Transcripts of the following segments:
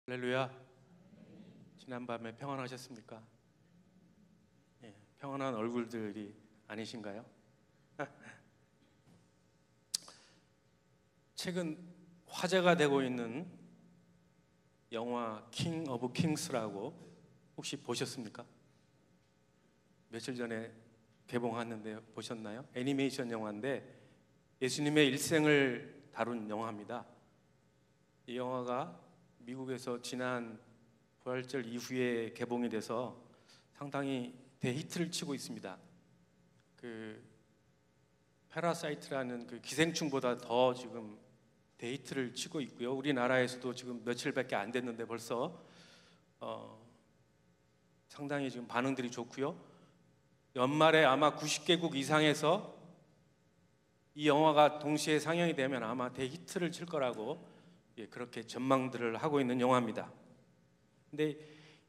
할렐루야. 지난밤에 평안하셨습니까? 예, 평안한 얼굴들이 아니신가요? 최근 화제가 되고 있는 영화 킹 오브 킹스라고 혹시 보셨습니까? 며칠 전에 개봉했는데 보셨나요? 애니메이션 영화인데 예수님의 일생을 다룬 영화입니다. 이 영화가 미국에서 지난 부활절 이후에 개봉이 돼서 상당히 대히트를 치고 있습니다. 패러사이트라는 그 기생충보다 더 지금 대히트를 치고 있고요. 우리나라에서도 지금 며칠밖에 안 됐는데 벌써 상당히 지금 반응들이 좋고요. 연말에 아마 90개국 이상에서 이 영화가 동시에 상영이 되면 아마 대히트를 칠 거라고 그렇게 전망들을 하고 있는 영화입니다. 근데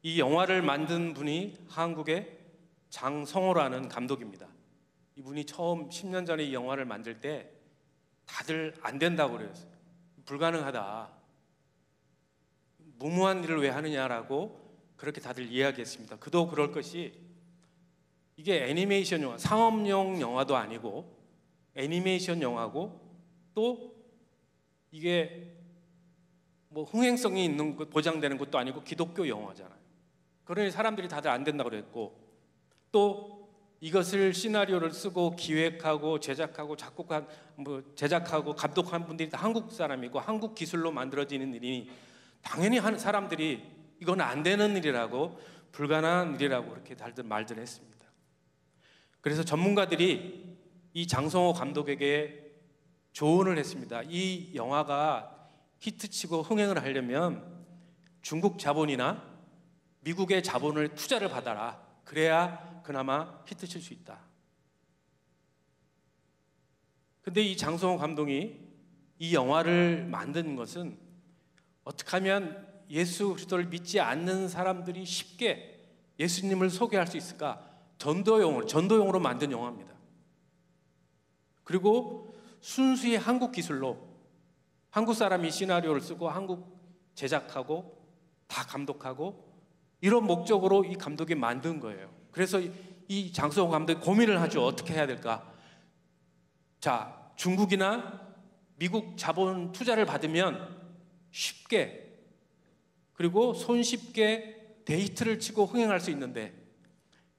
이 영화를 만든 분이 한국의 장성호라는 감독입니다. 이분이 처음 10년 전에 이 영화를 만들 때 다들 안 된다고 그랬어요. 불가능하다. 무모한 일을 왜 하느냐라고 그렇게 다들 이야기했습니다. 그도 그럴 것이 이게 애니메이션 영화, 상업용 영화도 아니고 애니메이션 영화고 또 이게 뭐 흥행성이 있는 것 보장되는 것도 아니고 기독교 영화잖아요. 그러니 사람들이 다들 안 된다고 그랬고 또 이것을 시나리오를 쓰고 기획하고 제작하고 작곡한 제작하고 감독한 분들이 다 한국 사람이고 한국 기술로 만들어지는 일이니 당연히 하는 사람들이 이건 안 되는 일이라고 불가능한 일이라고 그렇게 다들 말들 했습니다. 그래서 전문가들이 이 장성호 감독에게 조언을 했습니다. 이 영화가 히트치고 흥행을 하려면 중국 자본이나 미국의 자본을 투자를 받아라. 그래야 그나마 히트칠 수 있다. 근데 이 장성호 감독이 이 영화를 만든 것은 어떻게 하면 예수 그리스도를 믿지 않는 사람들이 쉽게 예수님을 소개할 수 있을까? 전도용으로 만든 영화입니다. 그리고 순수히 한국 기술로 한국 사람이 시나리오를 쓰고 한국 제작하고 다 감독하고 이런 목적으로 이 감독이 만든 거예요. 그래서 이 장성호 감독이 고민을 하죠. 어떻게 해야 될까? 자, 중국이나 미국 자본 투자를 받으면 쉽게 그리고 손쉽게 데이트를 치고 흥행할 수 있는데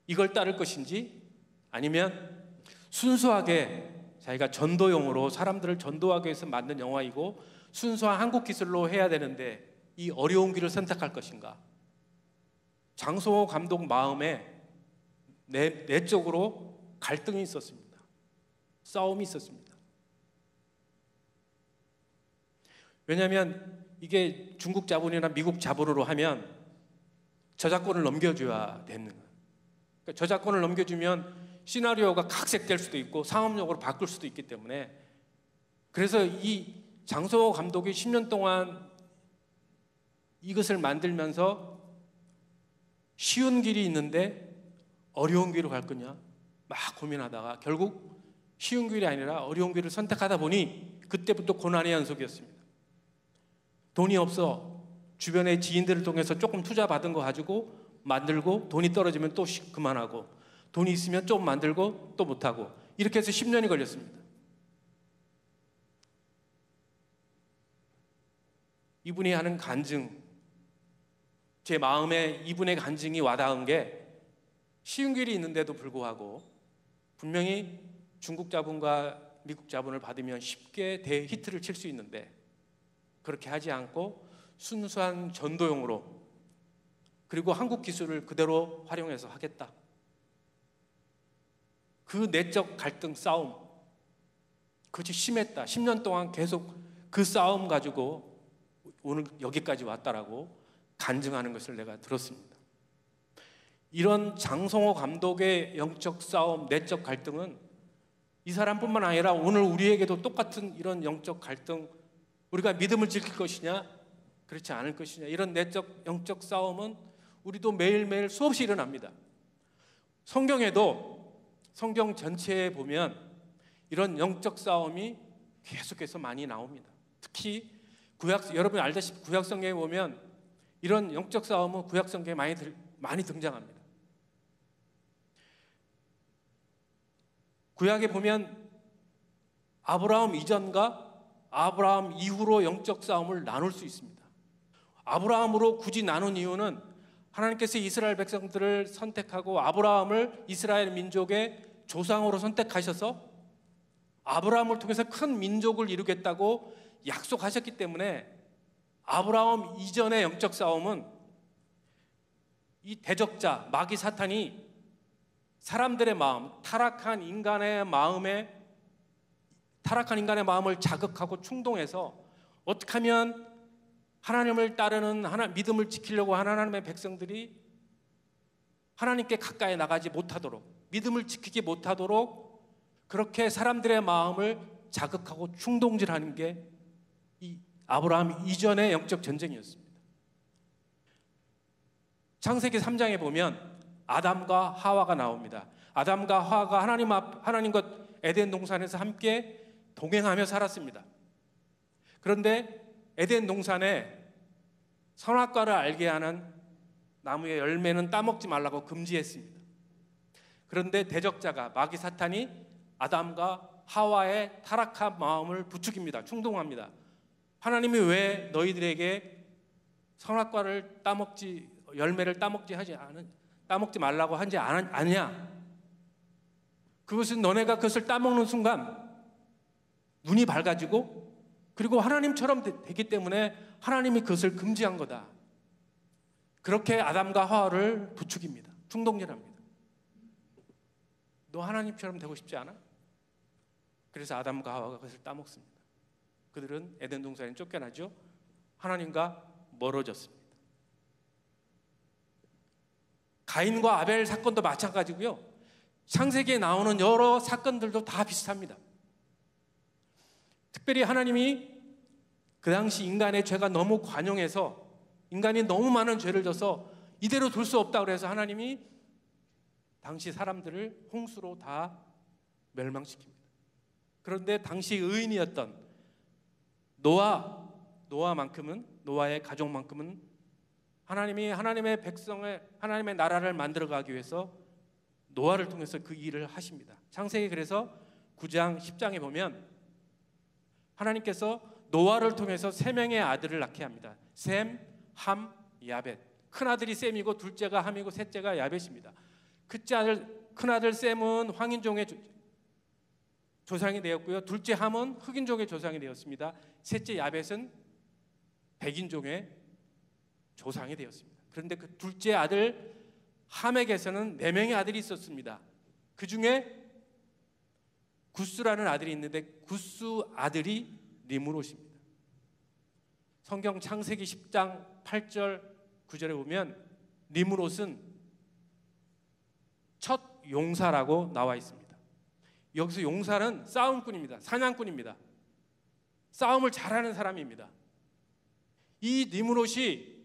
이걸 따를 것인지 아니면 순수하게 자기가 전도용으로 사람들을 전도하기 위해서 만든 영화이고 순수한 한국 기술로 해야 되는데 이 어려운 길을 선택할 것인가? 장성호 감독 마음에 내적으로 갈등이 있었습니다. 싸움이 있었습니다. 왜냐하면 이게 중국 자본이나 미국 자본으로 하면 저작권을 넘겨줘야 되는 거예요. 그러니까 저작권을 넘겨주면 시나리오가 각색될 수도 있고 상업용으로 바꿀 수도 있기 때문에 그래서 이 장성호 감독이 10년 동안 이것을 만들면서 쉬운 길이 있는데 어려운 길로 갈 거냐 막 고민하다가 결국 쉬운 길이 아니라 어려운 길을 선택하다 보니 그때부터 고난의 연속이었습니다. 돈이 없어 주변의 지인들을 통해서 조금 투자 받은 거 가지고 만들고 돈이 떨어지면 또 그만하고 돈이 있으면 좀 만들고 또 못하고 이렇게 해서 10년이 걸렸습니다. 이분이 하는 간증, 제 마음에 이분의 간증이 와닿은 게 쉬운 길이 있는데도 불구하고 분명히 중국 자본과 미국 자본을 받으면 쉽게 대히트를 칠 수 있는데 그렇게 하지 않고 순수한 전도용으로 그리고 한국 기술을 그대로 활용해서 하겠다. 그 내적 갈등 싸움 그것이 심했다. 10년 동안 계속 그 싸움 가지고 오늘 여기까지 왔다라고 간증하는 것을 내가 들었습니다. 이런 장성호 감독의 영적 싸움, 내적 갈등은 이 사람뿐만 아니라 오늘 우리에게도 똑같은 이런 영적 갈등 우리가 믿음을 지킬 것이냐 그렇지 않을 것이냐 이런 내적 영적 싸움은 우리도 매일매일 수없이 일어납니다. 성경에도 성경 전체에 보면 이런 영적 싸움이 계속해서 많이 나옵니다. 특히 여러분이 알다시피 구약 성경에 보면 이런 영적 싸움은 구약 성경에 많이 등장합니다. 구약에 보면 아브라함 이전과 아브라함 이후로 영적 싸움을 나눌 수 있습니다. 아브라함으로 굳이 나눈 이유는 하나님께서 이스라엘 백성들을 선택하고 아브라함을 이스라엘 민족의 조상으로 선택하셔서 아브라함을 통해서 큰 민족을 이루겠다고 약속하셨기 때문에 아브라함 이전의 영적 싸움은 이 대적자 마귀 사탄이 사람들의 마음, 타락한 인간의 마음을 자극하고 충동해서 어떻게 하면 하나님을 따르는 믿음을 지키려고 하는 하나님의 백성들이 하나님께 가까이 나가지 못하도록, 믿음을 지키지 못하도록 그렇게 사람들의 마음을 자극하고 충동질하는 게 이 아브라함 이전의 영적 전쟁이었습니다. 창세기 3장에 보면 아담과 하와가 나옵니다. 아담과 하와가 하나님과 에덴 동산에서 함께 동행하며 살았습니다. 그런데 에덴 동산에 선악과를 알게 하는 나무의 열매는 따먹지 말라고 금지했습니다. 그런데 대적자가 마귀 사탄이 아담과 하와의 타락한 마음을 부추깁니다. 충동합니다. 하나님이 왜 너희들에게 선악과를 열매를 따먹지 말라고 하지 않냐? 그것은 너네가 그것을 따먹는 순간 눈이 밝아지고 그리고 하나님처럼 되기 때문에 하나님이 그것을 금지한 거다. 그렇게 아담과 하와를 부추깁니다. 충동질합니다. 너 하나님처럼 되고 싶지 않아? 그래서 아담과 하와가 그것을 따먹습니다. 그들은 에덴 동산에 쫓겨나죠. 하나님과 멀어졌습니다. 가인과 아벨 사건도 마찬가지고요. 창세기에 나오는 여러 사건들도 다 비슷합니다. 특별히 하나님이 그 당시 인간의 죄가 너무 관용해서 인간이 너무 많은 죄를 져서 이대로 둘 수 없다고 해서 하나님이 당시 사람들을 홍수로 다 멸망시킵니다. 그런데 당시 의인이었던 노아의 가족만큼은 하나님이 하나님의 나라를 만들어가기 위해서 노아를 통해서 그 일을 하십니다. 창세기 그래서 9장 10장에 보면 하나님께서 노아를 통해서 3명의 아들을 낳게 합니다. 셈, 함, 야벳. 큰아들이 셈이고 둘째가 함이고 셋째가 야벳입니다. 큰아들 셈은 황인종의 조상이 되었고요. 둘째 함은 흑인종의 조상이 되었습니다. 셋째 야벳은 백인종의 조상이 되었습니다. 그런데 그 둘째 아들 함에게서는 4명의 아들이 있었습니다. 그 중에 구스라는 아들이 있는데 구스 아들이 니므롯입니다. 성경 창세기 10장 8절 9절에 보면 니므롯은 첫 용사라고 나와 있습니다. 여기서 용사는 싸움꾼입니다. 사냥꾼입니다. 싸움을 잘하는 사람입니다. 이 니므롯이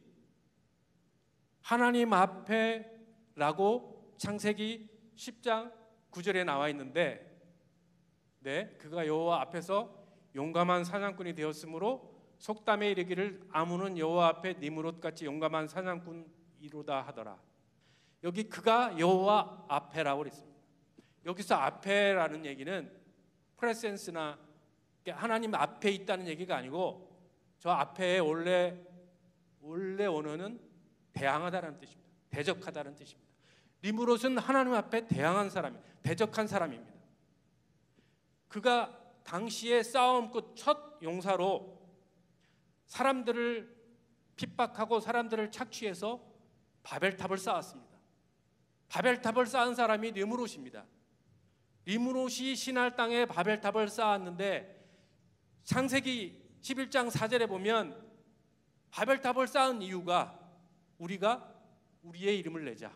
하나님 앞에라고 창세기 10장 9절에 나와 있는데 그가 여호와 앞에서 용감한 사냥꾼이 되었으므로 속담에 이르기를 아무는 여호와 앞에 니므롯같이 용감한 사냥꾼이로다 하더라. 여기 그가 여호와 앞에라고 그랬습니다. 여기서 앞에라는 얘기는 프레센스나 하나님 앞에 있다는 얘기가 아니고 저 앞에 원래 원어는 대항하다는 뜻입니다. 대적하다는 뜻입니다. 니므롯은 하나님 앞에 대항한 사람입니다. 대적한 사람입니다. 그가 당시의 싸움 끝 첫 용사로 사람들을 핍박하고 사람들을 착취해서 바벨탑을 쌓았습니다. 바벨탑을 쌓은 사람이 니므롯입니다. 니므롯이 신할 땅에 바벨탑을 쌓았는데 창세기 11장 4절에 보면 바벨탑을 쌓은 이유가 우리가 우리의 이름을 내자.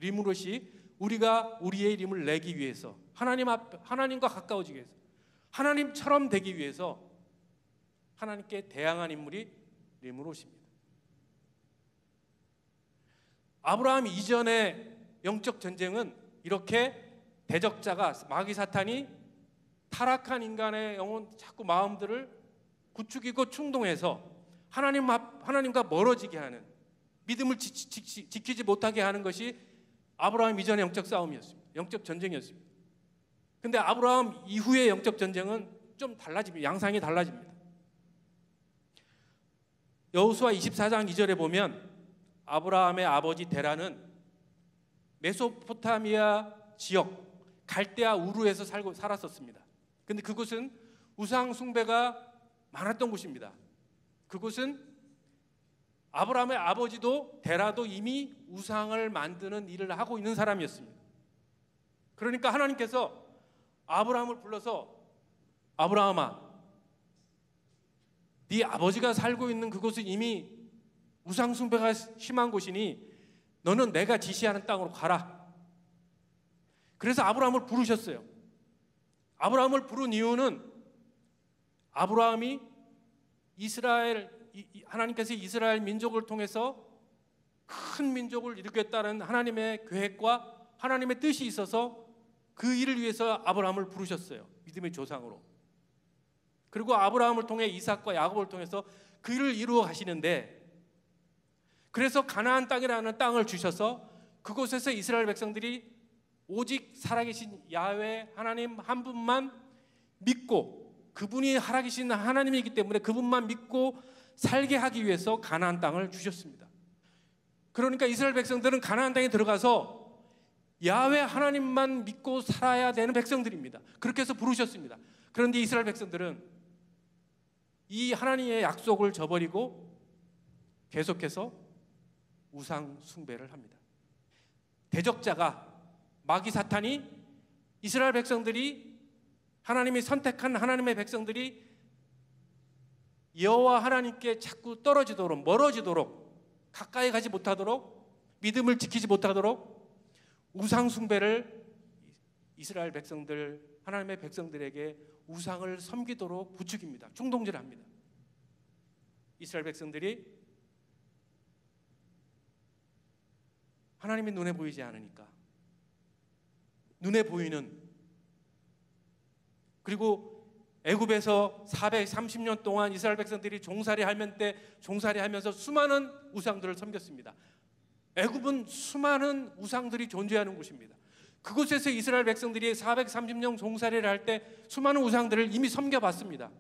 니므롯이 우리가 우리의 이름을 내기 위해서 하나님과 가까워지기 위해서 하나님처럼 되기 위해서 하나님께 대항한 인물이 니므롯입니다. 아브라함 이전의 영적 전쟁은 이렇게 대적자가 마귀 사탄이 타락한 인간의 자꾸 마음들을 부추기고 충동해서 하나님과 멀어지게 하는 믿음을 지키지 못하게 하는 것이 아브라함 이전의 영적 싸움이었습니다. 영적 전쟁이었습니다. 근데 아브라함 이후의 영적 전쟁은 좀 달라집니다. 양상이 달라집니다. 여호수아 24장 2절에 보면 아브라함의 아버지 데라는 메소포타미아 지역 갈대아 우르에서 살았었습니다. 근데 그곳은 우상 숭배가 많았던 곳입니다. 그곳은 아브라함의 아버지도 데라도 이미 우상을 만드는 일을 하고 있는 사람이었습니다. 그러니까 하나님께서 아브라함을 불러서 아브라함아, 네 아버지가 살고 있는 그곳은 이미 우상 숭배가 심한 곳이니 너는 내가 지시하는 땅으로 가라. 그래서 아브라함을 부르셨어요. 아브라함을 부른 이유는 아브라함이 하나님께서 이스라엘 민족을 통해서 큰 민족을 이루겠다는 하나님의 계획과 하나님의 뜻이 있어서 그 일을 위해서 아브라함을 부르셨어요. 믿음의 조상으로. 그리고 아브라함을 통해 이삭과 야곱을 통해서 그 일을 이루어 가시는데, 그래서 가나안 땅이라는 땅을 주셔서 그곳에서 이스라엘 백성들이 오직 살아계신 야훼 하나님 한 분만 믿고, 그분이 살아계신 하나님이기 때문에 그분만 믿고 살게 하기 위해서 가나안 땅을 주셨습니다. 그러니까 이스라엘 백성들은 가나안 땅에 들어가서 야훼 하나님만 믿고 살아야 되는 백성들입니다. 그렇게 해서 부르셨습니다. 그런데 이스라엘 백성들은 이 하나님의 약속을 저버리고 계속해서 우상 숭배를 합니다. 대적자가 마귀 사탄이 이스라엘 백성들이, 하나님이 선택한 하나님의 백성들이 여호와 하나님께 자꾸 떨어지도록, 멀어지도록, 가까이 가지 못하도록, 믿음을 지키지 못하도록 우상 숭배를 이스라엘 백성들, 하나님의 백성들에게 우상을 섬기도록 부추깁니다. 충동질합니다. 이스라엘 백성들이 하나님이 눈에 보이지 않으니까, 눈에 보이는, 그리고 애굽에서 430년 동안 이스라엘 백성들이 종살이하면서 수많은 우상들을 섬겼습니다. 애굽은 수많은 우상들이 존재하는 곳입니다. 그곳에서 이스라엘 백성들이 430년 종살이를 할 때 수많은 우상들을 이미 섬겨봤습니다.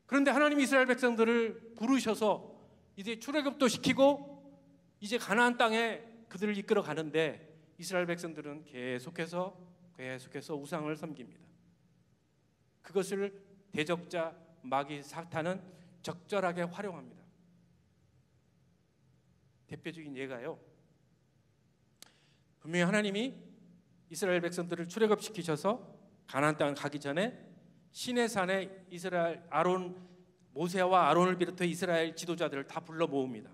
그런데 하나님이 이스라엘 백성들을 부르셔서 이제 출애굽도 시키고 이제 가나안 땅에 그들을 이끌어 가는데, 이스라엘 백성들은 계속해서 우상을 섬깁니다. 그것을 대적자 마귀 사탄은 적절하게 활용합니다. 대표적인 예가요, 분명히 하나님이 이스라엘 백성들을 출애굽시키셔서 가나안 땅을 가기 전에 시내산에 모세와 아론을 비롯해 이스라엘 지도자들을 다 불러 모읍니다.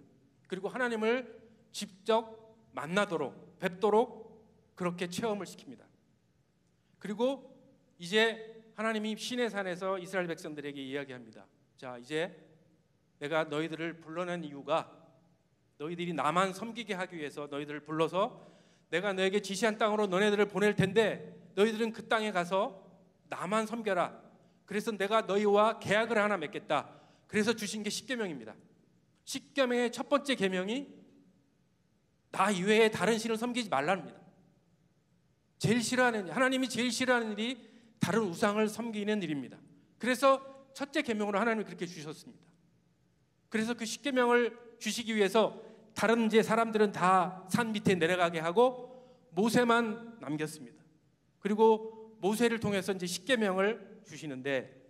그리고 하나님을 직접 만나도록, 뵙도록 그렇게 체험을 시킵니다. 그리고 이제 하나님이 시내산에서 이스라엘 백성들에게 이야기합니다. 자, 이제 내가 너희들을 불러낸 이유가 너희들이 나만 섬기게 하기 위해서 너희들을 불러서 내가 너에게 지시한 땅으로 너네들을 보낼 텐데 너희들은 그 땅에 가서 나만 섬겨라. 그래서 내가 너희와 계약을 하나 맺겠다. 그래서 주신 게 십계명입니다. 십계명의 첫 번째 계명이 나 이외에 다른 신을 섬기지 말라입니다. 하나님이 제일 싫어하는 일이 다른 우상을 섬기는 일입니다. 그래서 첫째 계명으로 하나님이 그렇게 주셨습니다. 그래서 그 십계명을 주시기 위해서 다른 이제 사람들은 다 산 밑에 내려가게 하고 모세만 남겼습니다. 그리고 모세를 통해서 이제 십계명을 주시는데,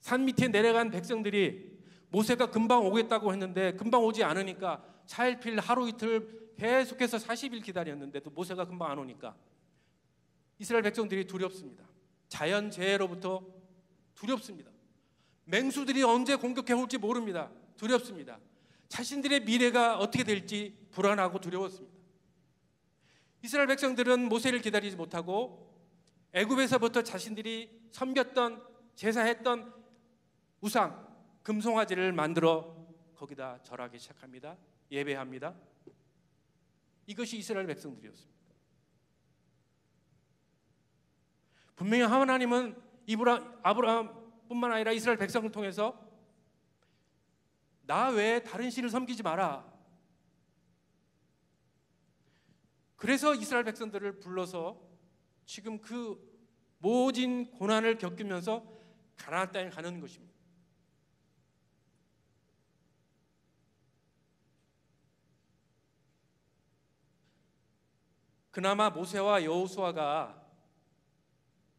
산 밑에 내려간 백성들이 모세가 금방 오겠다고 했는데 금방 오지 않으니까 차일필 하루 이틀 계속해서 40일 기다렸는데도 모세가 금방 안 오니까 이스라엘 백성들이 두렵습니다. 자연재해로부터 두렵습니다. 맹수들이 언제 공격해 올지 모릅니다. 두렵습니다. 자신들의 미래가 어떻게 될지 불안하고 두려웠습니다. 이스라엘 백성들은 모세를 기다리지 못하고 애굽에서부터 자신들이 섬겼던, 제사했던 우상, 금송아지를 만들어 거기다 절하기 시작합니다. 예배합니다. 이것이 이스라엘 백성들이었습니다. 분명히 하나님은 아브라함뿐만 아니라 이스라엘 백성을 통해서 나 외에 다른 신을 섬기지 마라. 그래서 이스라엘 백성들을 불러서 지금 그 모진 고난을 겪으면서 가나안 땅에 가는 것입니다. 그나마 모세와 여호수아가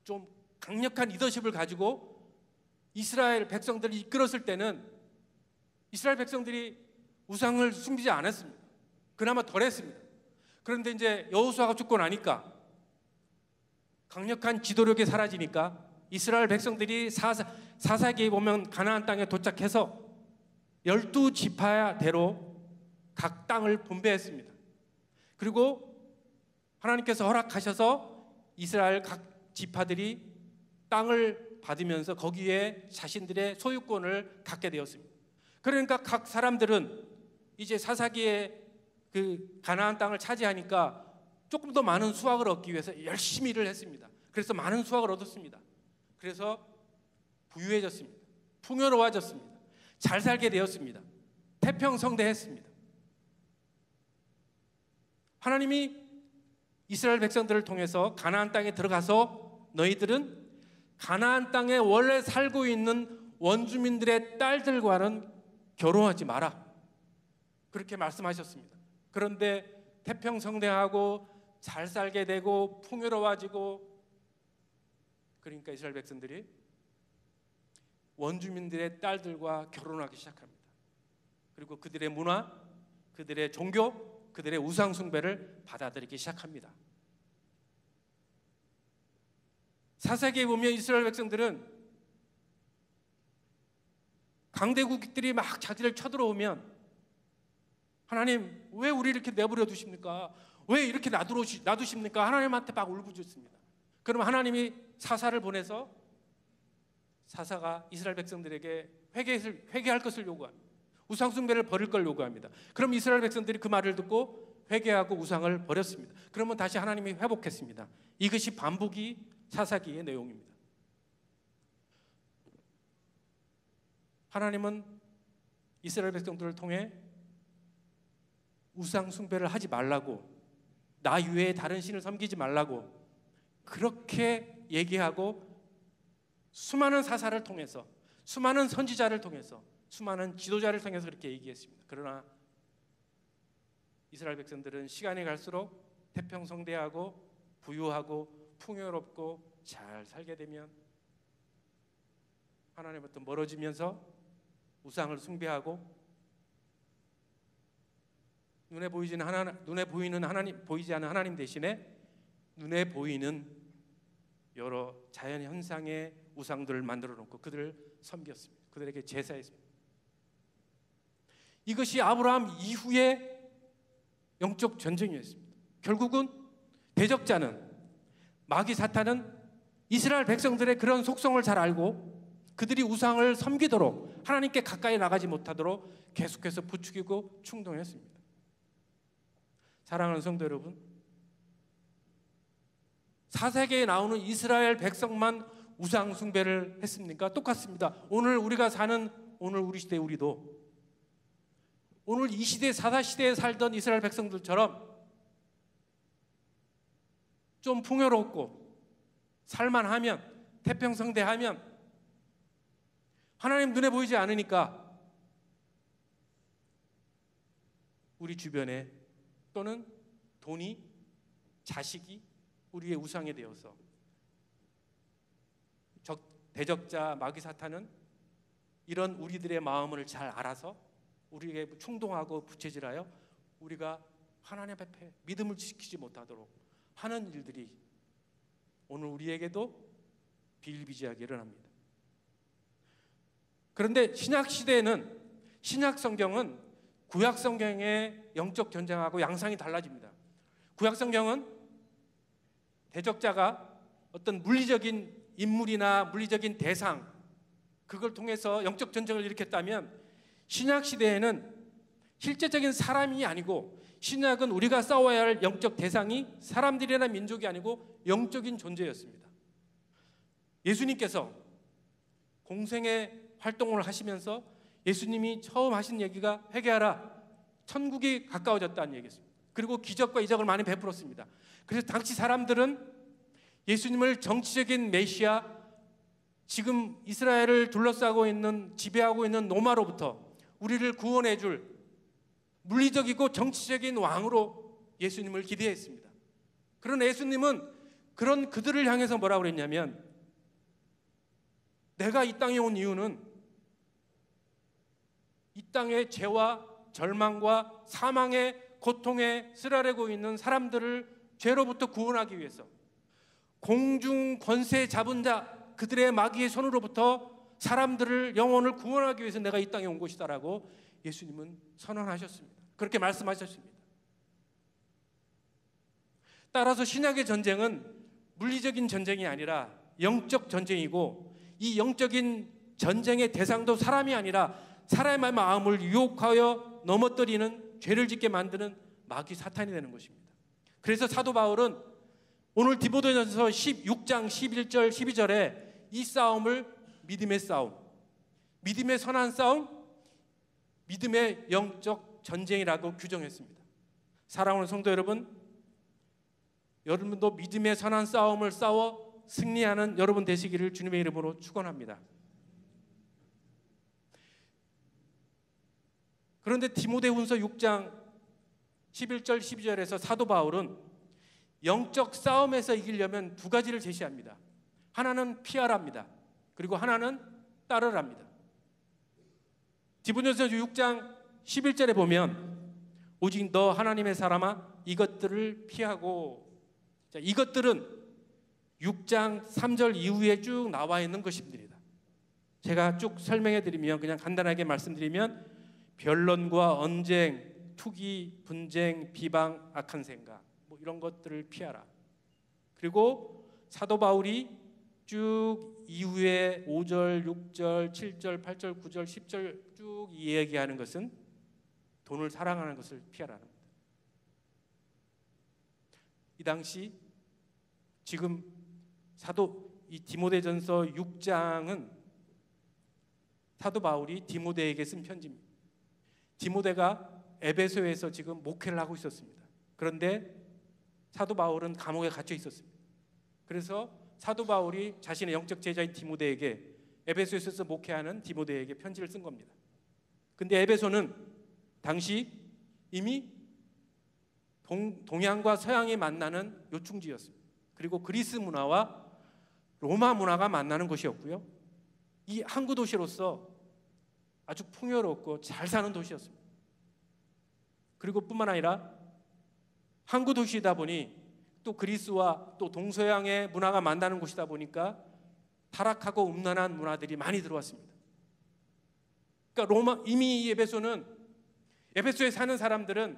좀 강력한 리더십을 가지고 이스라엘 백성들을 이끌었을 때는 이스라엘 백성들이 우상을 숨기지 않았습니다. 그나마 덜했습니다. 그런데 이제 여호수아가 죽고 나니까 강력한 지도력이 사라지니까 이스라엘 백성들이 사사기에 보면 가나안 땅에 도착해서 12지파대로 각 땅을 분배했습니다. 그리고 하나님께서 허락하셔서 이스라엘 각 지파들이 땅을 받으면서 거기에 자신들의 소유권을 갖게 되었습니다. 그러니까 각 사람들은 이제 사사기에 그 가나안 땅을 차지하니까 조금 더 많은 수확을 얻기 위해서 열심히 일을 했습니다. 그래서 많은 수확을 얻었습니다. 그래서 부유해졌습니다. 풍요로워졌습니다. 잘 살게 되었습니다. 태평성대했습니다. 하나님이 이스라엘 백성들을 통해서 가나안 땅에 들어가서 너희들은 가나안 땅에 원래 살고 있는 원주민들의 딸들과는 결혼하지 마라, 그렇게 말씀하셨습니다. 그런데 태평성대하고 잘 살게 되고 풍요로워지고, 그러니까 이스라엘 백성들이 원주민들의 딸들과 결혼하기 시작합니다. 그리고 그들의 문화, 그들의 종교, 그들의 우상 숭배를 받아들이기 시작합니다. 사사기에 보면 이스라엘 백성들은 강대국들이 막 자기를 쳐들어오면 하나님 왜 우리 이렇게 내버려 두십니까? 왜 이렇게 놔두십니까? 하나님한테 막 울부짖습니다. 그러면 하나님이 사사를 보내서 사사가 이스라엘 백성들에게 회개할 것을 요구합니다. 우상 숭배를 버릴 걸 요구합니다. 그럼 이스라엘 백성들이 그 말을 듣고 회개하고 우상을 버렸습니다. 그러면 다시 하나님이 회복했습니다. 이것이 반복이 사사기의 내용입니다. 하나님은 이스라엘 백성들을 통해 우상 숭배를 하지 말라고, 나 이외에 다른 신을 섬기지 말라고 그렇게 얘기하고 수많은 사사를 통해서, 수많은 선지자를 통해서, 수많은 지도자를 통해서 그렇게 얘기했습니다. 그러나 이스라엘 백성들은 시간이 갈수록 태평성대하고 부유하고 풍요롭고 잘 살게 되면 하나님부터 멀어지면서 우상을 숭배하고 눈에 보이지 않는 하나님 대신에 눈에 보이는 여러 자연 현상의 우상들을 만들어 놓고 그들을 섬겼습니다. 그들에게 제사했습니다. 이것이 아브라함 이후의 영적 전쟁이었습니다. 결국은 대적자는, 마귀 사탄은 이스라엘 백성들의 그런 속성을 잘 알고 그들이 우상을 섬기도록, 하나님께 가까이 나가지 못하도록 계속해서 부추기고 충동했습니다. 사랑하는 성도 여러분, 사사기에 나오는 이스라엘 백성만 우상 숭배를 했습니까? 똑같습니다. 오늘 우리가 사는 오늘 우리 시대 우리도 오늘 이 시대, 사사 시대에 살던 이스라엘 백성들처럼 좀 풍요롭고 살만하면, 태평성대하면 하나님 눈에 보이지 않으니까 우리 주변에 또는 돈이, 자식이 우리의 우상이 되어서 대적자 마귀 사탄은 이런 우리들의 마음을 잘 알아서 우리에게 충동하고 부채질하여 우리가 하나님 앞에 믿음을 지키지 못하도록 하는 일들이 오늘 우리에게도 비일비재하게 일어납니다. 그런데 신약 시대에는, 신약 성경은 구약 성경의 영적 전쟁하고 양상이 달라집니다. 구약 성경은 대적자가 어떤 물리적인 인물이나 물리적인 대상, 그걸 통해서 영적 전쟁을 일으켰다면 신약 시대에는 실제적인 사람이 아니고, 신약은 우리가 싸워야 할 영적 대상이 사람들이나 민족이 아니고 영적인 존재였습니다. 예수님께서 공생의 활동을 하시면서 예수님이 처음 하신 얘기가 회개하라, 천국이 가까워졌다는 얘기였습니다. 그리고 기적과 이적을 많이 베풀었습니다. 그래서 당시 사람들은 예수님을 정치적인 메시아, 지금 이스라엘을 둘러싸고 있는, 지배하고 있는 로마로부터 우리를 구원해 줄 물리적이고 정치적인 왕으로 예수님을 기대했습니다. 그런 예수님은 그런 그들을 향해서 뭐라고 그랬냐면, 내가 이 땅에 온 이유는 이 땅의 죄와 절망과 사망의 고통에 쓰라리고 있는 사람들을 죄로부터 구원하기 위해서, 공중 권세 잡은 자 그들의 마귀의 손으로부터 사람들을, 영혼을 구원하기 위해서 내가 이 땅에 온 것이다라고 예수님은 선언하셨습니다. 그렇게 말씀하셨습니다. 따라서 신약의 전쟁은 물리적인 전쟁이 아니라 영적 전쟁이고, 이 영적인 전쟁의 대상도 사람이 아니라 사람의 마음을 유혹하여 넘어뜨리는, 죄를 짓게 만드는 마귀 사탄이 되는 것입니다. 그래서 사도 바울은 오늘 디모데전서 16장 11절 12절에 이 싸움을 믿음의 싸움, 믿음의 선한 싸움, 믿음의 영적 전쟁이라고 규정했습니다. 사랑하는 성도 여러분, 여러분도 믿음의 선한 싸움을 싸워 승리하는 여러분 되시기를 주님의 이름으로 축원합니다. 그런데 디모데후서 6장 11절 12절에서 사도 바울은 영적 싸움에서 이기려면 두 가지를 제시합니다. 하나는 피하랍니다. 그리고 하나는 따르랍니다. 디모데후서 6장 11절에 보면, 오직 너 하나님의 사람아 이것들을 피하고, 자, 이것들은 6장 3절 이후에 쭉 나와 있는 것입니다. 제가 쭉 설명해 드리면, 그냥 간단하게 말씀드리면, 변론과 언쟁, 투기, 분쟁, 비방, 악한 생각, 뭐 이런 것들을 피하라. 그리고 사도 바울이 쭉 이후에 5절, 6절, 7절, 8절, 9절, 10절 쭉 이야기하는 것은 돈을 사랑하는 것을 피하라는 겁니다. 이 당시 지금 이 디모데전서 6장은 사도 바울이 디모데에게 쓴 편지입니다. 디모데가 에베소에서 지금 목회를 하고 있었습니다. 그런데 사도 바울은 감옥에 갇혀 있었습니다. 그래서 사도 바울이 자신의 영적 제자인 디모데에게, 에베소에서 목회하는 디모데에게 편지를 쓴 겁니다. 근데 에베소는 당시 이미 동양과 서양이 만나는 요충지였습니다. 그리고 그리스 문화와 로마 문화가 만나는 곳이었고요. 이 항구 도시로서 아주 풍요롭고 잘 사는 도시였습니다. 그리고 뿐만 아니라 항구 도시이다 보니 또 그리스와 또 동서양의 문화가 만나는 곳이다 보니까 타락하고 음란한 문화들이 많이 들어왔습니다. 그러니까 이미 이 에베소에 사는 사람들은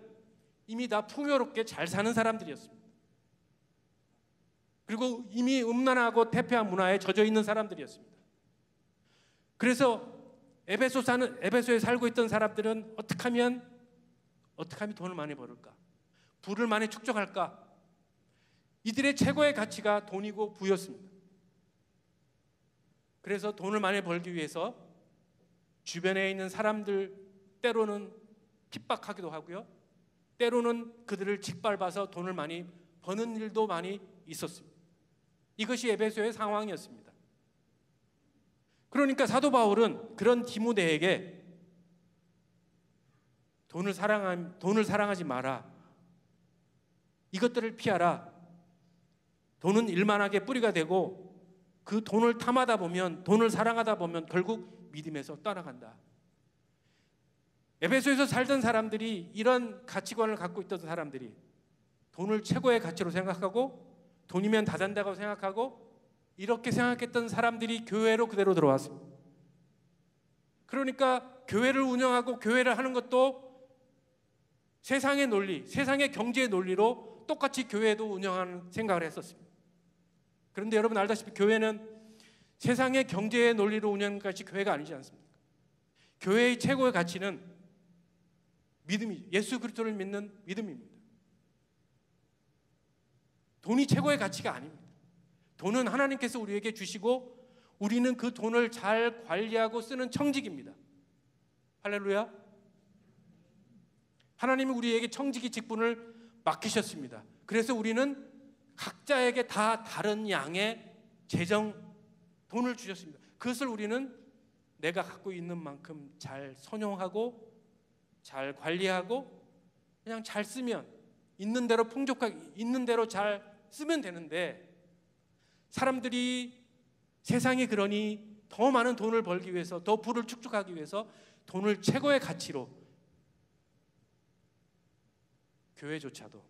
이미 다 풍요롭게 잘 사는 사람들이었습니다. 그리고 이미 음란하고 퇴폐한 문화에 젖어 있는 사람들이었습니다. 그래서 에베소에 살고 있던 사람들은 어떻게 하면 돈을 많이 벌을까? 부를 많이 축적할까? 이들의 최고의 가치가 돈이고 부였습니다. 그래서 돈을 많이 벌기 위해서 주변에 있는 사람들 때로는 핍박하기도 하고요. 때로는 그들을 짓밟아서 돈을 많이 버는 일도 많이 있었습니다. 이것이 에베소의 상황이었습니다. 그러니까 사도 바울은 그런 디모데에게 돈을 사랑하지 마라. 이것들을 피하라. 돈은 일만하게 뿌리가 되고 그 돈을 탐하다 보면, 돈을 사랑하다 보면 결국 믿음에서 떠나간다. 에베소에서 살던 사람들이, 이런 가치관을 갖고 있던 사람들이 돈을 최고의 가치로 생각하고 돈이면 다 된다고 생각하고 이렇게 생각했던 사람들이 교회로 그대로 들어왔습니다. 그러니까 교회를 운영하고 교회를 하는 것도 세상의 논리, 세상의 경제의 논리로 똑같이 교회도 운영하는 생각을 했었습니다. 그런데 여러분 알다시피 교회는 세상의 경제의 논리로 운영하는 것이 교회가 아니지 않습니까? 교회의 최고의 가치는 믿음이죠. 예수 그리스도를 믿는 믿음입니다. 돈이 최고의 가치가 아닙니다. 돈은 하나님께서 우리에게 주시고 우리는 그 돈을 잘 관리하고 쓰는 청직입니다. 할렐루야. 하나님이 우리에게 청지기 직분을 맡기셨습니다. 그래서 우리는 각자에게 다 다른 양의 재정 돈을 주셨습니다. 그것을 우리는 내가 갖고 있는 만큼 잘 선용하고 잘 관리하고 그냥 잘 쓰면, 있는 대로 풍족하게 있는 대로 잘 쓰면 되는데, 사람들이 세상이 그러니 더 많은 돈을 벌기 위해서, 더 부를 축적하기 위해서 돈을 최고의 가치로, 교회조차도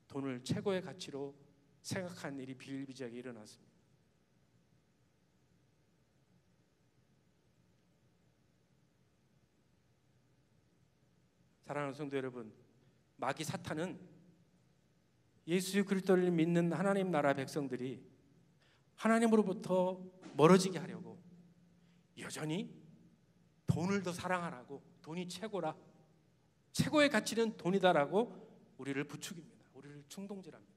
돈을 최고의 가치로 생각한 일이 비일비재하게 일어났습니다. 사랑하는 성도 여러분, 마귀 사탄은 예수 그리스도를 믿는 하나님 나라 백성들이 하나님으로부터 멀어지게 하려고 여전히 돈을 더 사랑하라고, 돈이 최고라, 최고의 가치는 돈이다라고 우리를 부추깁니다. 우리를 충동질합니다.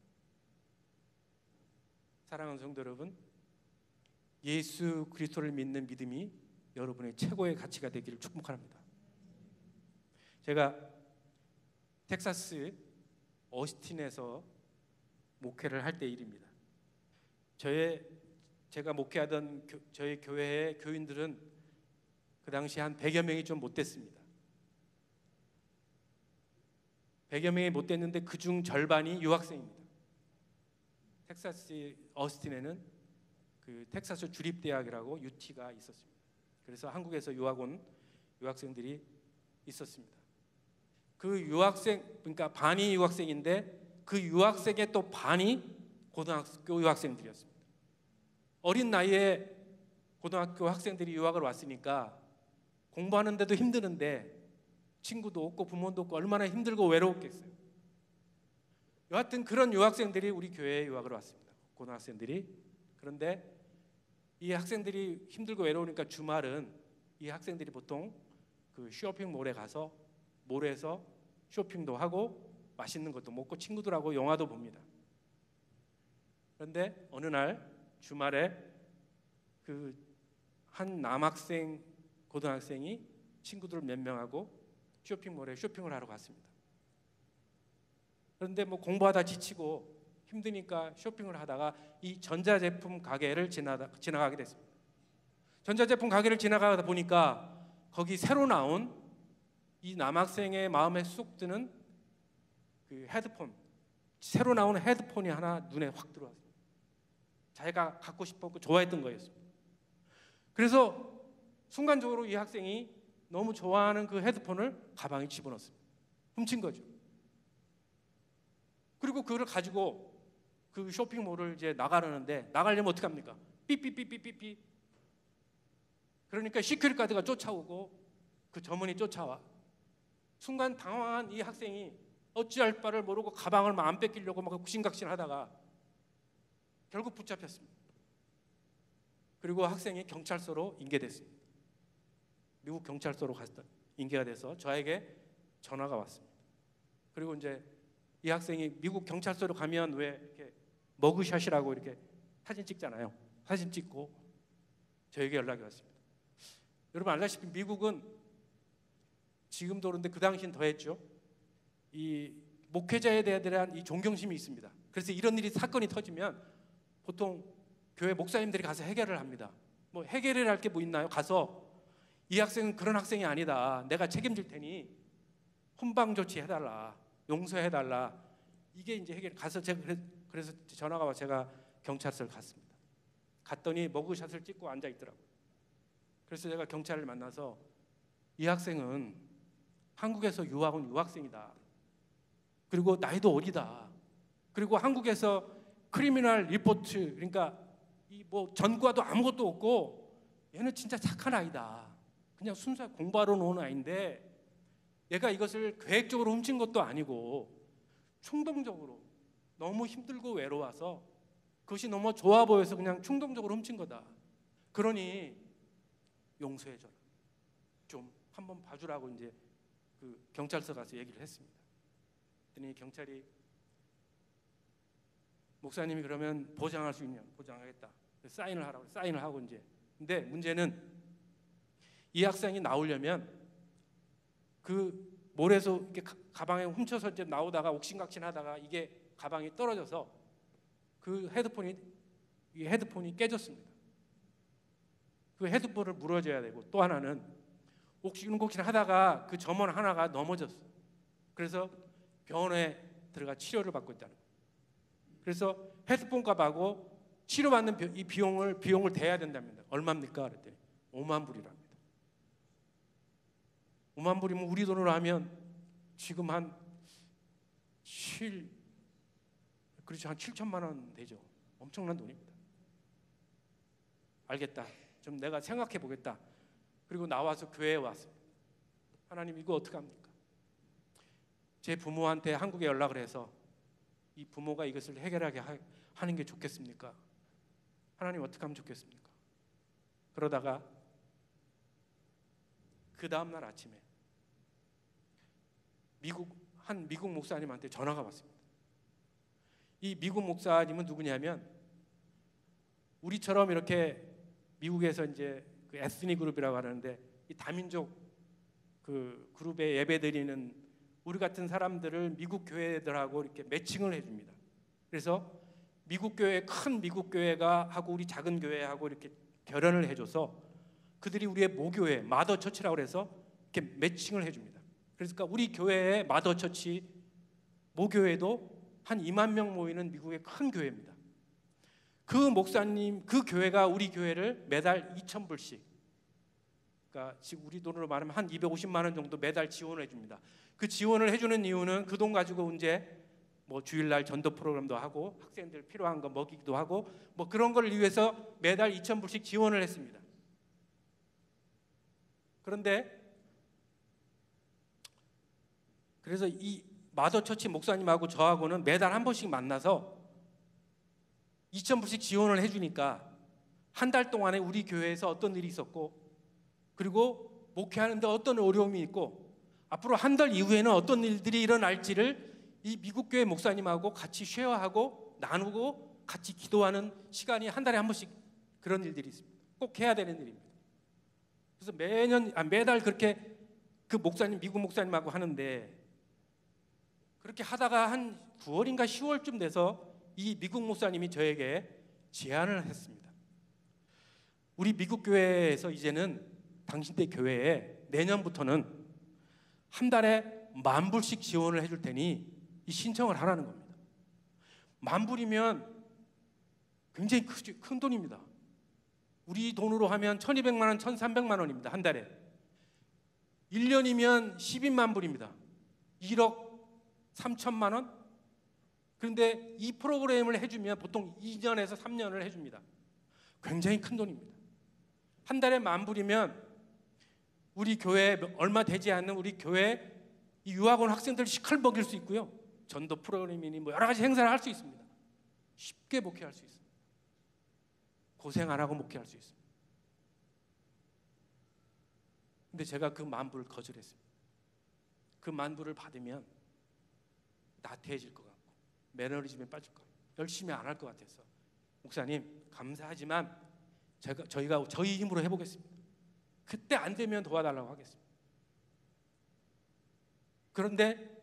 사랑하는 성도 여러분, 예수 그리스도를 믿는 믿음이 여러분의 최고의 가치가 되기를 축복합니다. 제가 텍사스 어스틴에서 목회를 할 때 일입니다. 제가 목회하던 저희 교회의 교인들은 그 당시 한 100여 명이 좀 못 됐습니다. 100여 명이 못 됐는데 그중 절반이 유학생입니다. 텍사스 어스틴에는 그 텍사스 주립대학이라고 UT가 있었습니다. 그래서 한국에서 유학 온 유학생들이 있었습니다. 그 유학생, 그러니까 반이 유학생인데 그 유학생의 또 반이 고등학교 유학생들이었습니다. 어린 나이에 고등학교 학생들이 유학을 왔으니까 공부하는데도 힘드는데 친구도 없고 부모도 없고 얼마나 힘들고 외로웠겠어요. 여하튼 그런 유학생들이 우리 교회에 유학을 왔습니다. 고등학생들이. 그런데 이 학생들이 힘들고 외로우니까 주말은 이 학생들이 보통 그 쇼핑몰에 가서 몰에서 쇼핑도 하고 맛있는 것도 먹고 친구들하고 영화도 봅니다. 그런데 어느 날 주말에 그 한 남학생 고등학생이 친구들 몇 명하고 쇼핑몰에 쇼핑을 하러 갔습니다. 그런데 뭐 공부하다 지치고 힘드니까 쇼핑을 하다가 이 전자제품 가게를 지나가게 됐습니다. 전자제품 가게를 지나가다 보니까 거기 새로 나온 이 남학생의 마음에 쏙 드는 그 헤드폰, 새로 나온 헤드폰이 하나 눈에 확 들어왔어요. 자기가 갖고 싶었고 좋아했던 거였습니다. 그래서 순간적으로 이 학생이 너무 좋아하는 그 헤드폰을 가방에 집어넣었습니다. 훔친 거죠. 그리고 그걸 가지고 그 쇼핑몰을 이제 나가려는데, 나가려면 어떻게 합니까? 삐삐삐삐삐삐. 그러니까 시큐리티 가드가 쫓아오고 그 점원이 쫓아와. 순간 당황한 이 학생이 어찌할 바를 모르고 가방을 막 안 뺏기려고 막 구신각신하다가 결국 붙잡혔습니다. 그리고 학생이 경찰서로 인계됐습니다. 미국 경찰서로 인계가 돼서 저에게 전화가 왔습니다. 그리고 이제 이 학생이 미국 경찰서로 가면 왜 이렇게 머그샷이라고 이렇게 사진 찍잖아요. 사진 찍고 저에게 연락이 왔습니다. 여러분 알다시피 미국은 지금도 그런데 그 당시엔 더했죠. 이 목회자에 대한 이 존경심이 있습니다. 그래서 이런 일이 사건이 터지면 보통 교회 목사님들이 가서 해결을 합니다. 뭐 해결을 할 게 뭐 있나요? 가서 이 학생은 그런 학생이 아니다, 내가 책임질 테니 훈방 조치해달라, 용서해달라. 이게 이제 해결. 가서 제가 그래서 전화가 와 제가 경찰서를 갔습니다. 갔더니 머그샷을 찍고 앉아 있더라고요. 그래서 제가 경찰을 만나서 이 학생은 한국에서 유학 온 유학생이다. 그리고 나이도 어리다. 그리고 한국에서 크리미널 리포트, 그러니까 이 뭐 전과도 아무것도 없고 얘는 진짜 착한 아이다. 그냥 순수하게 공부하러 온 아이인데 얘가 이것을 계획적으로 훔친 것도 아니고 충동적으로 너무 힘들고 외로워서 그것이 너무 좋아 보여서 그냥 충동적으로 훔친 거다. 그러니 용서해줘라. 좀 한번 봐주라고 이제 그 경찰서 가서 얘기를 했습니다. 그랬더니 경찰이 목사님이 그러면 보장할 수 있냐? 보장하겠다. 사인을 하라고 사인을 하고 이제. 근데 문제는 이 학생이 나오려면 그 몰에서 이렇게 가방에 훔쳐서 이제 나오다가 옥신각신하다가 이게 가방이 떨어져서 그 헤드폰이 깨졌습니다. 그 헤드폰을 물어줘야 되고, 또 하나는 옥신각신 하다가 그 점원 하나가 넘어졌어요. 그래서 병원에 들어가 치료를 받고 있다는 거예요. 그래서 헤드폰 값하고 치료받는 이 비용을 대야 된답니다. 얼마입니까? 그랬더니 5만 불이랍니다. 5만 불이면 우리 돈으로 하면 지금 한 7천만 원 되죠. 엄청난 돈입니다. 알겠다. 좀 내가 생각해 보겠다. 그리고 나와서 교회에 왔습니다. 하나님, 이거 어떻게 합니까? 제 부모한테 한국에 연락을 해서 이 부모가 이것을 해결하게 하는 게 좋겠습니까? 하나님, 어떻게 하면 좋겠습니까? 그러다가 그 다음날 아침에 한 미국 목사님한테 전화가 왔습니다. 이 미국 목사님은 누구냐면, 우리처럼 이렇게 미국에서 이제 그 에스니 그룹이라고 하는데, 이 다민족 그 그룹에 예배드리는 우리 같은 사람들을 미국 교회들하고 이렇게 매칭을 해줍니다. 그래서 미국 교회, 큰 미국 교회가 하고 우리 작은 교회하고 이렇게 결연을 해줘서 그들이 우리의 모교회, 마더 처치라고 해서 이렇게 매칭을 해줍니다. 그러니까 우리 교회의 마더 처치, 모교회도 한 2만 명 모이는 미국의 큰 교회입니다. 그 목사님, 그 교회가 우리 교회를 매달 2,000불씩, 그러니까 지금 우리 돈으로 말하면 한 250만 원 정도 매달 지원을 해줍니다. 그 지원을 해주는 이유는 그 돈 가지고 이제 뭐 주일날 전도 프로그램도 하고 학생들 필요한 거 먹이기도 하고 뭐 그런 걸 위해서 매달 2,000불씩 지원을 했습니다. 그런데 그래서 이 마더처치 목사님하고 저하고는 매달 한 번씩 만나서 2,000불씩 지원을 해주니까 한 달 동안에 우리 교회에서 어떤 일이 있었고, 그리고 목회하는데 어떤 어려움이 있고, 앞으로 한 달 이후에는 어떤 일들이 일어날지를 이 미국 교회 목사님하고 같이 쉐어하고 나누고 같이 기도하는 시간이 한 달에 한 번씩, 그런 일들이 있습니다. 꼭 해야 되는 일입니다. 그래서 매달 그렇게 그 목사님, 미국 목사님하고 하는데, 그렇게 하다가 한 9월인가 10월쯤 돼서 이 미국 목사님이 저에게 제안을 했습니다. 우리 미국 교회에서 이제는 당신네 교회에 내년부터는 한 달에 10,000불씩 지원을 해줄 테니 이 신청을 하라는 겁니다. 10,000불이면 굉장히 큰 돈입니다. 우리 돈으로 하면 1,200만 원, 1,300만 원입니다. 한 달에. 1년이면 12만 불입니다. 1억 3천만 원? 그런데 이 프로그램을 해주면 보통 2년에서 3년을 해줍니다. 굉장히 큰 돈입니다. 한 달에 10,000불이면 우리 교회에 얼마 되지 않는 우리 교회 이 유학원 학생들 시끌벅일 수 있고요. 전도 프로그램이니 뭐 여러 가지 행사를 할 수 있습니다. 쉽게 목회할 수 있습니다. 고생 안 하고 목회할 수 있습니다. 근데 제가 그 10,000불을 거절했습니다. 그 10,000불을 받으면 나태해질 것 같고 매너리즘에 빠질 것 같고 열심히 안 할 것 같아서, 목사님 감사하지만 저희가 저희 힘으로 해보겠습니다. 그때 안 되면 도와달라고 하겠습니다. 그런데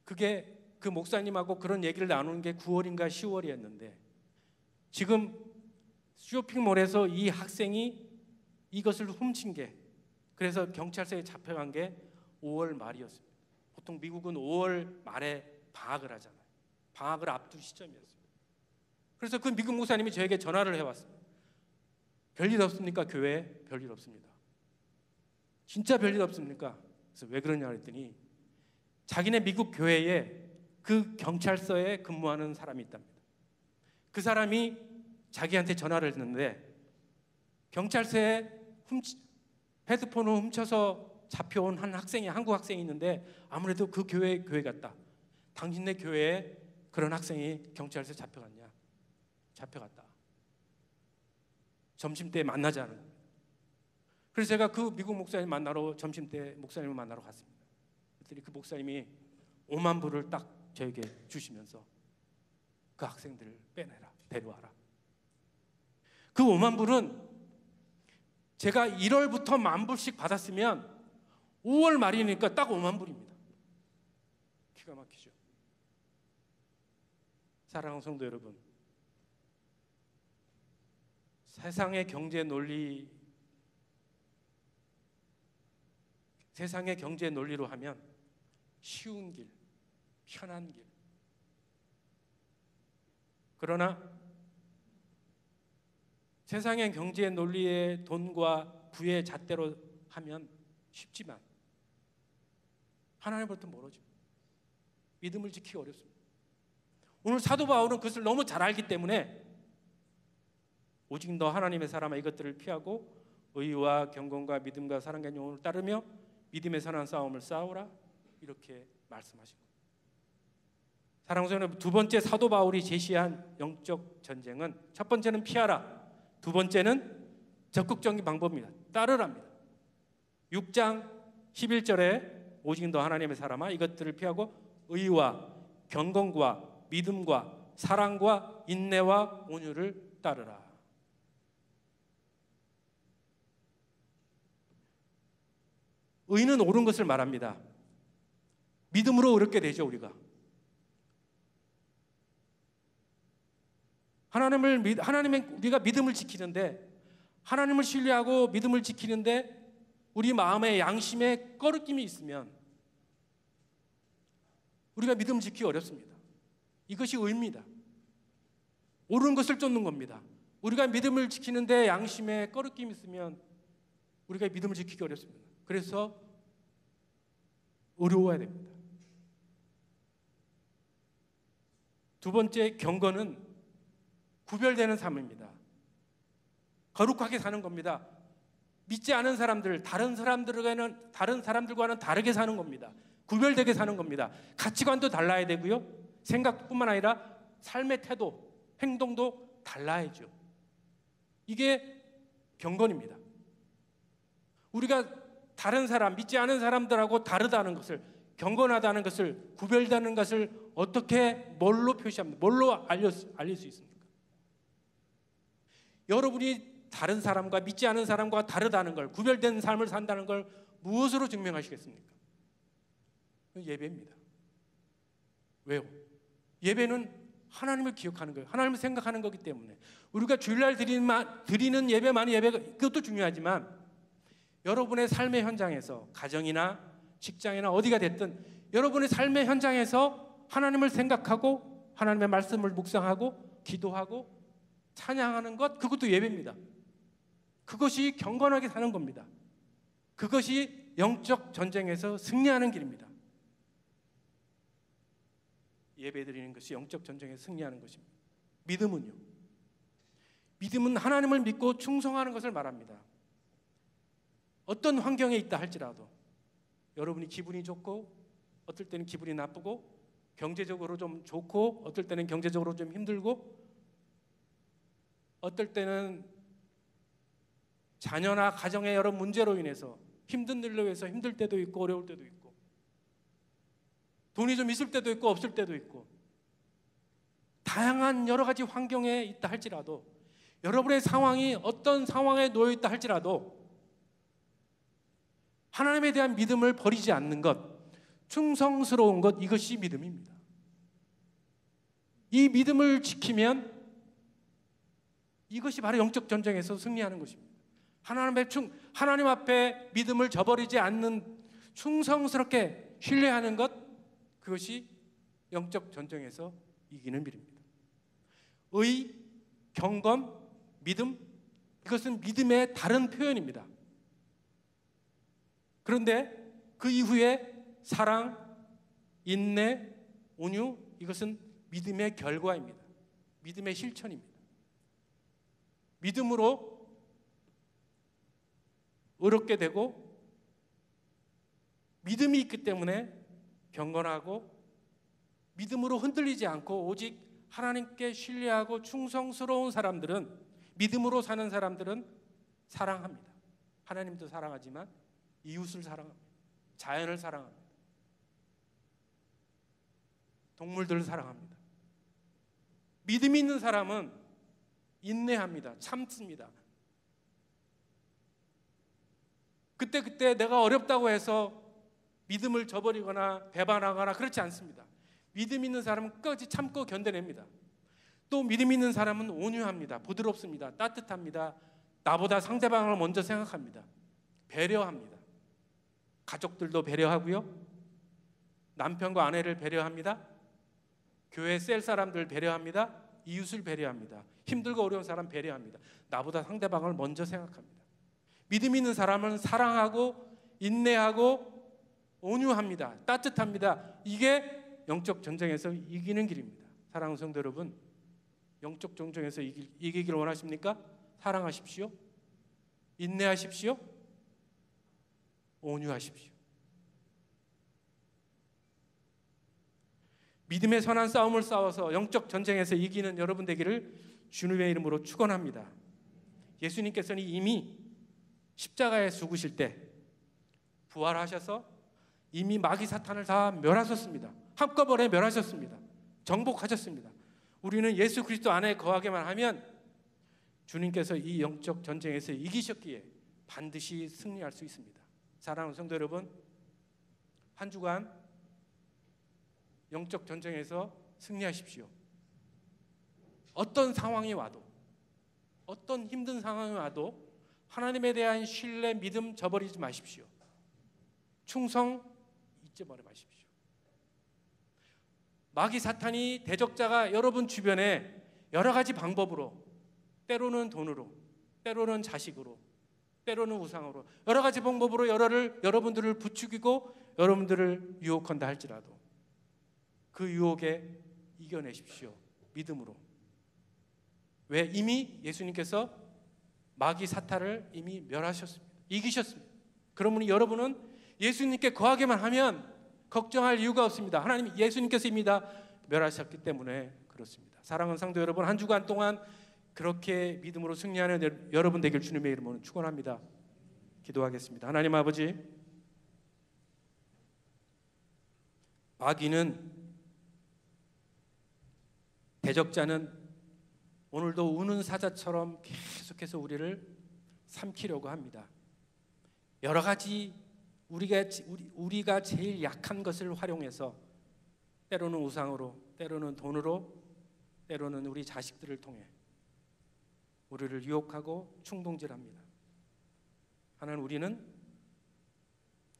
그게 그 목사님하고 그런 얘기를 나누는 게 9월인가 10월이었는데, 지금 쇼핑몰에서 이 학생이 이것을 훔친 게, 그래서 경찰서에 잡혀간 게 5월 말이었습니다. 보통 미국은 5월 말에 방학을 하잖아요. 방학을 앞둔 시점이었습니다. 그래서 그 미국 목사님이 저에게 전화를 해왔습니다. 별일 없습니까? 교회에? 별일 없습니다. 진짜 별일 없습니까? 그래서 왜 그러냐 그랬더니 자기네 미국 교회에 그 경찰서에 근무하는 사람이 있답니다. 그 사람이 자기한테 전화를 했는데, 경찰서에 헤드폰을 훔쳐서 잡혀온 한 학생이, 한국 학생이 있는데 아무래도 그 교회 같다. 당신네 교회에 그런 학생이 경찰서에 잡혀갔냐? 잡혀갔다. 점심때 만나자는 거예요. 그래서 제가 그 미국 목사님 만나러 점심때 목사님을 만나러 갔습니다. 그랬더니 그 목사님이 50,000불을 딱 저에게 주시면서 그 학생들을 빼내라, 데려와라. 그 50,000불은 제가 1월부터 10,000불씩 받았으면 5월 말이니까 딱 5만 불입니다. 기가 막히죠. 사랑하는 성도 여러분, 세상의 경제 논리로 하면 쉬운 길, 편한 길. 그러나 세상의 경제 논리의 돈과 부의 잣대로 하면 쉽지만 하나님으로부터 멀어집니다. 믿음을 지키기 어렵습니다. 오늘 사도 바울은 그것을 너무 잘 알기 때문에 오직 너 하나님의 사람아 이것들을 피하고 의와 경건과 믿음과 사랑과 영혼을 따르며 믿음의 선한 싸움을 싸우라 이렇게 말씀하신 겁니다. 사랑하는 성도 여러분, 두 번째 사도 바울이 제시한 영적 전쟁은 첫 번째는 피하라, 두 번째는 적극적인 방법입니다. 따르랍니다. 6장 11절에 오직 너 하나님의 사람아 이것들을 피하고 의와 경건과 믿음과 사랑과 인내와 온유를 따르라. 의는 옳은 것을 말합니다. 믿음으로 의롭게 되죠. 우리가 우리가 믿음을 지키는데, 하나님을 신뢰하고 믿음을 지키는데 우리 마음에 양심에 꺼리낌이 있으면 우리가 믿음을 지키기 어렵습니다. 이것이 의입니다. 옳은 것을 쫓는 겁니다. 우리가 믿음을 지키는데 양심에 꺼리낌이 있으면 우리가 믿음을 지키기 어렵습니다. 그래서 어려워야 됩니다. 두 번째 경건은 구별되는 삶입니다. 거룩하게 사는 겁니다. 믿지 않은 사람들, 다른 사람들과는 다르게 사는 겁니다. 구별되게 사는 겁니다. 가치관도 달라야 되고요. 생각뿐만 아니라 삶의 태도, 행동도 달라야죠. 이게 경건입니다. 우리가 다른 사람, 믿지 않은 사람들하고 다르다는 것을, 경건하다는 것을, 구별되는 것을 어떻게, 뭘로 표시합니까? 뭘로 알릴 수 있습니까? 여러분이 다른 사람과 믿지 않은 사람과 다르다는 걸, 구별된 삶을 산다는 걸 무엇으로 증명하시겠습니까? 예배입니다. 왜요? 예배는 하나님을 기억하는 거예요. 하나님을 생각하는 거기 때문에. 우리가 주일날 드리는 예배만이 그것도 중요하지만 여러분의 삶의 현장에서, 가정이나 직장이나 어디가 됐든 여러분의 삶의 현장에서 하나님을 생각하고 하나님의 말씀을 묵상하고 기도하고 찬양하는 것, 그것도 예배입니다. 그것이 경건하게 사는 겁니다. 그것이 영적 전쟁에서 승리하는 길입니다. 예배드리는 것이 영적 전쟁에서 승리하는 것입니다. 믿음은요? 믿음은 하나님을 믿고 충성하는 것을 말합니다. 어떤 환경에 있다 할지라도 여러분이 기분이 좋고 어떨 때는 기분이 나쁘고 경제적으로 좀 좋고 어떨 때는 경제적으로 좀 힘들고 어떨 때는 자녀나 가정의 여러 문제로 인해서 힘든 일로 해서 힘들 때도 있고 어려울 때도 있고 돈이 좀 있을 때도 있고 없을 때도 있고 다양한 여러 가지 환경에 있다 할지라도 여러분의 상황이 어떤 상황에 놓여 있다 할지라도 하나님에 대한 믿음을 버리지 않는 것, 충성스러운 것, 이것이 믿음입니다. 이 믿음을 지키면 이것이 바로 영적 전쟁에서 승리하는 것입니다. 하나님 앞에 믿음을 저버리지 않는, 충성스럽게 신뢰하는 것, 그것이 영적 전쟁에서 이기는 길입니다. 의, 경건, 믿음, 이것은 믿음의 다른 표현입니다. 그런데 그 이후에 사랑, 인내, 온유, 이것은 믿음의 결과입니다. 믿음의 실천입니다. 믿음으로 의롭게 되고 믿음이 있기 때문에 경건하고 믿음으로 흔들리지 않고 오직 하나님께 신뢰하고 충성스러운 사람들은, 믿음으로 사는 사람들은 사랑합니다. 하나님도 사랑하지만 이웃을 사랑합니다. 자연을 사랑합니다. 동물들을 사랑합니다. 믿음이 있는 사람은 인내합니다. 참습니다. 그때 내가 어렵다고 해서 믿음을 저버리거나 배반하거나 그렇지 않습니다. 믿음 있는 사람은 끝까지 참고 견뎌냅니다. 또 믿음 있는 사람은 온유합니다. 부드럽습니다. 따뜻합니다. 나보다 상대방을 먼저 생각합니다. 배려합니다. 가족들도 배려하고요. 남편과 아내를 배려합니다. 교회 셀 사람들 배려합니다. 이웃을 배려합니다. 힘들고 어려운 사람 배려합니다. 나보다 상대방을 먼저 생각합니다. 믿음 있는 사람은 사랑하고 인내하고 온유합니다. 따뜻합니다. 이게 영적 전쟁에서 이기는 길입니다. 사랑하는 성도 여러분, 영적 전쟁에서 이기기를 원하십니까? 사랑하십시오. 인내하십시오. 온유하십시오. 믿음의 선한 싸움을 싸워서 영적 전쟁에서 이기는 여러분 되기를 주님의 이름으로 축원합니다. 예수님께서는 이미 십자가에 죽으실 때 부활하셔서 이미 마귀 사탄을 다 멸하셨습니다. 한꺼번에 멸하셨습니다. 정복하셨습니다. 우리는 예수 그리스도 안에 거하게만 하면 주님께서 이 영적 전쟁에서 이기셨기에 반드시 승리할 수 있습니다. 사랑하는 성도 여러분, 한 주간 영적 전쟁에서 승리하십시오. 어떤 상황이 와도, 어떤 힘든 상황이 와도 하나님에 대한 신뢰, 믿음 저버리지 마십시오. 충성 잊지 말아 마십시오. 마귀 사탄이 대적자가 여러분 주변에 여러 가지 방법으로, 때로는 돈으로, 때로는 자식으로, 때로는 우상으로, 여러 가지 방법으로 여러분들을 부추기고 여러분들을 유혹한다 할지라도 그 유혹에 이겨내십시오. 믿음으로. 왜? 이미 예수님께서 마귀 사탄을 이미 멸하셨습니다. 이기셨습니다. 그러므로 여러분은 예수님께 거하게만 하면 걱정할 이유가 없습니다. 하나님, 예수님께서 이미 다 멸하셨기 때문에 그렇습니다. 사랑하는 성도 여러분, 한 주간 동안 그렇게 믿음으로 승리하는 여러분 되길 주님의 이름으로 축원합니다. 기도하겠습니다. 하나님 아버지, 마귀는, 대적자는 오늘도 우는 사자처럼 계속해서 우리를 삼키려고 합니다. 여러 가지 우리가 제일 약한 것을 활용해서 때로는 우상으로, 때로는 돈으로, 때로는 우리 자식들을 통해 우리를 유혹하고 충동질합니다. 하나님, 우리는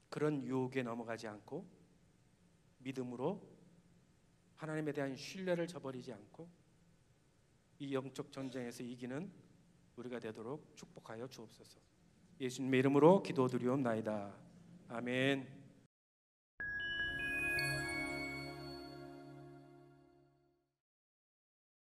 그런 유혹에 넘어가지 않고 믿음으로 하나님에 대한 신뢰를 저버리지 않고 이 영적 전쟁에서 이기는 우리가 되도록 축복하여 주옵소서. 예수님의 이름으로 기도드리옵나이다. 아멘.